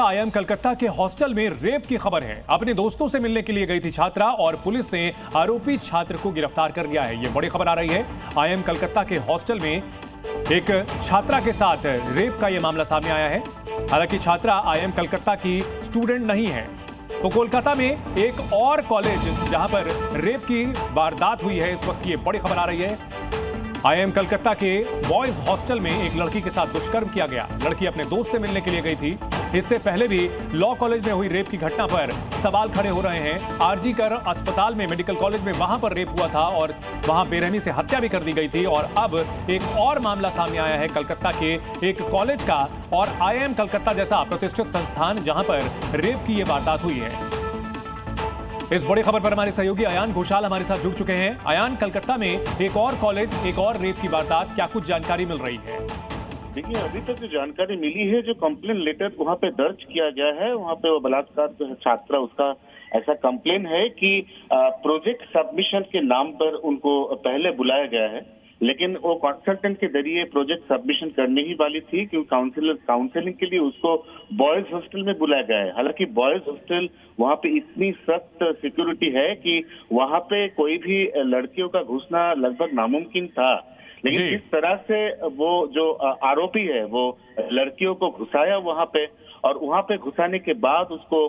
IIM Calcutta के hostel में rape की खबर है। अपने दोस्तों से मिलने के लिए गई थी छात्रा और पुलिस ने आरोपी छात्र को गिरफ्तार कर लिया है। ये बड़ी खबर आ रही है। आईआईएम कलकत्ता के हॉस्टल में एक छात्रा के साथ रेप का यह मामला सामने आया है। हालांकि छात्रा आईआईएम कलकत्ता की स्टूडेंट नहीं है। तो कोलकाता में एक और कॉलेज जहां पर रेप की वारदात हुई है, इस वक्त ये बड़ी खबर आ रही है। आईआईएम कलकत्ता के बॉयज हॉस्टल में एक लड़की के साथ दुष्कर्म किया गया। लड़की अपने दोस्त से मिलने के लिए गई थी। इससे पहले भी लॉ कॉलेज में हुई रेप की घटना पर सवाल खड़े हो रहे हैं। आरजीकर अस्पताल में, मेडिकल कॉलेज में, वहां पर रेप हुआ था और वहां बेरहमी से हत्या भी कर दी गई थी। और अब एक और मामला सामने आया है कलकत्ता के एक कॉलेज का और आईआईएम कलकत्ता जैसा प्रतिष्ठित संस्थान जहां पर रेप की यह वारदात हुई है। इस बड़ी खबर पर हमारे सहयोगी अयान घोषाल हमारे साथ जुड़ चुके हैं। अयान, कलकत्ता में एक और कॉलेज, एक और रेप की वारदात, क्या कुछ जानकारी मिल रही है? देखिए, अभी तक जो जानकारी मिली है, जो कंप्लेन लेटर वहाँ पे दर्ज किया गया है, वहाँ पे वो बलात्कार जो है छात्रा, उसका ऐसा कंप्लेन है कि प्रोजेक्ट सबमिशन के नाम पर उनको पहले बुलाया गया है, लेकिन वो कंसल्टेंट के जरिए प्रोजेक्ट सबमिशन करने ही वाली थी क्योंकि काउंसलिंग के लिए उसको बॉयज हॉस्टल में बुलाया गया है। हालांकि बॉयज हॉस्टल वहाँ पे इतनी सख्त सिक्योरिटी है कि वहाँ पे कोई भी लड़कियों का घुसना लगभग नामुमकिन था। लेकिन जिस तरह से वो जो आरोपी है वो लड़कियों को घुसाया वहाँ पे, और वहाँ पे घुसाने के बाद उसको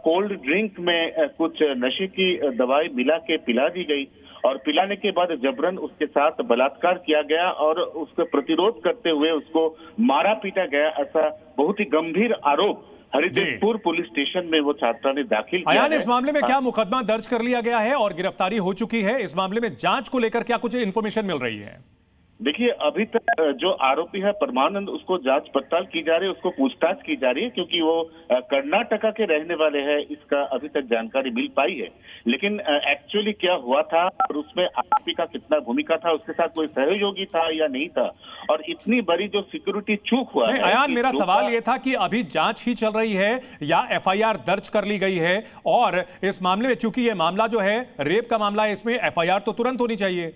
कोल्ड ड्रिंक में कुछ नशे की दवाई मिला के पिला दी गई और पिलाने के बाद जबरन उसके साथ बलात्कार किया गया और उसका प्रतिरोध करते हुए उसको मारा पीटा गया। ऐसा बहुत ही गंभीर आरोप हरिदेवपुर पुलिस स्टेशन में वो छात्रा ने दाखिल किया है। इस मामले में क्या मुकदमा दर्ज कर लिया गया है और गिरफ्तारी हो चुकी है? इस मामले में जांच को लेकर क्या कुछ इन्फॉर्मेशन मिल रही है? देखिए, अभी तक जो आरोपी है परमानंद, उसको जांच पड़ताल की जा रही है, उसको पूछताछ की जा रही है क्योंकि वो कर्नाटका के रहने वाले हैं। इसका अभी तक जानकारी मिल पाई है, लेकिन एक्चुअली क्या हुआ था और उसमें आरोपी का कितना भूमिका था, उसके साथ कोई सहयोगी था या नहीं था, और इतनी बड़ी जो सिक्योरिटी चूक हुआ है। अयान, मेरा सवाल ये था कि अभी जांच ही चल रही है या एफआईआर दर्ज कर ली गई है? और इस मामले में चूंकि ये मामला जो है रेप का मामला है, इसमें एफआईआर तो तुरंत होनी चाहिए।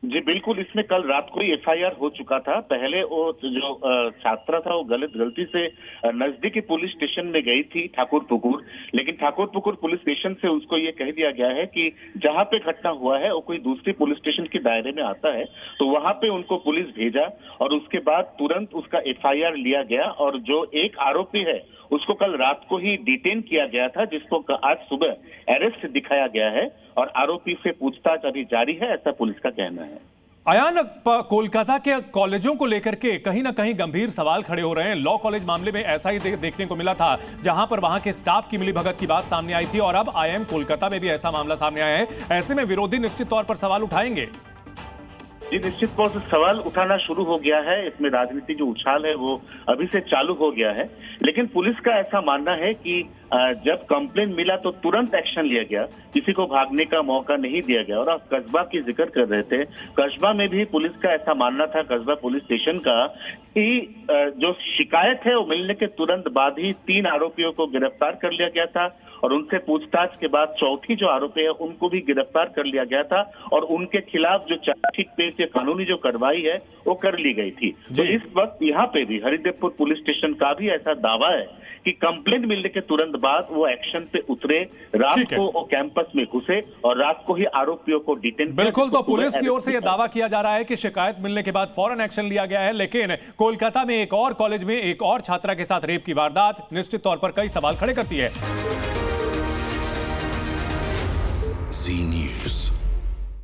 जी बिल्कुल, इसमें कल रात को ही एफआईआर हो चुका था। पहले वो जो छात्रा था वो गलती से नजदीकी पुलिस स्टेशन में गई थी ठाकुरपुकुर, लेकिन ठाकुरपुकुर पुलिस स्टेशन से उसको ये कह दिया गया है कि जहां पे घटना हुआ है वो कोई दूसरी पुलिस स्टेशन के दायरे में आता है, तो वहां पे उनको पुलिस भेजा और उसके बाद तुरंत उसका एफआईआर लिया गया। और जो एक आरोपी है उसको कल रात को ही डिटेन किया गया था, जिसको आज सुबह अरेस्ट दिखाया गया है और आरोपी से पूछताछ अभी जारी है, ऐसा पुलिस का कहना है। अयान, कोलकाता के कॉलेजों को लेकर के कहीं ना कहीं गंभीर सवाल खड़े हो रहे हैं। लॉ कॉलेज मामले में ऐसा ही देखने को मिला था, जहां पर वहां के स्टाफ की मिलीभगत की बात सामने आई थी, और अब आईआईएम कोलकाता में भी ऐसा मामला सामने आया है। ऐसे में विरोधी निश्चित तौर पर सवाल उठाएंगे। जी, निश्चित तौर से सवाल उठाना शुरू हो गया है। इसमें राजनीति जो उछाल है वो अभी से चालू हो गया है, लेकिन पुलिस का ऐसा मानना है कि जब कंप्लेन मिला तो तुरंत एक्शन लिया गया, किसी को भागने का मौका नहीं दिया गया। और आप कस्बा की जिक्र कर रहे थे, कस्बा में भी पुलिस का ऐसा मानना था, कस्बा पुलिस स्टेशन का, कि जो शिकायत है वो मिलने के तुरंत बाद ही 3 आरोपियों को गिरफ्तार कर लिया गया था और उनसे पूछताछ के बाद चौथी जो आरोपी है उनको भी गिरफ्तार कर लिया गया था और उनके खिलाफ जो चार्जशीट पेश या कानूनी जो कार्रवाई है वो कर ली गई थी। तो इस वक्त यहाँ पे भी हरिदेवपुर पुलिस स्टेशन का भी ऐसा दावा है कि कंप्लेंट मिलने के तुरंत बाद वो एक्शन पे उतरे, रात को वो कैंपस में घुसे और रात को ही आरोपियों को डिटेन। बिल्कुल, तो पुलिस की ओर से यह दावा किया जा रहा है कि शिकायत मिलने के बाद फौरन एक्शन लिया गया है, लेकिन कोलकाता में एक और कॉलेज में एक और छात्रा के साथ रेप की वारदात निश्चित तौर पर कई सवाल खड़े करती है। Zee News।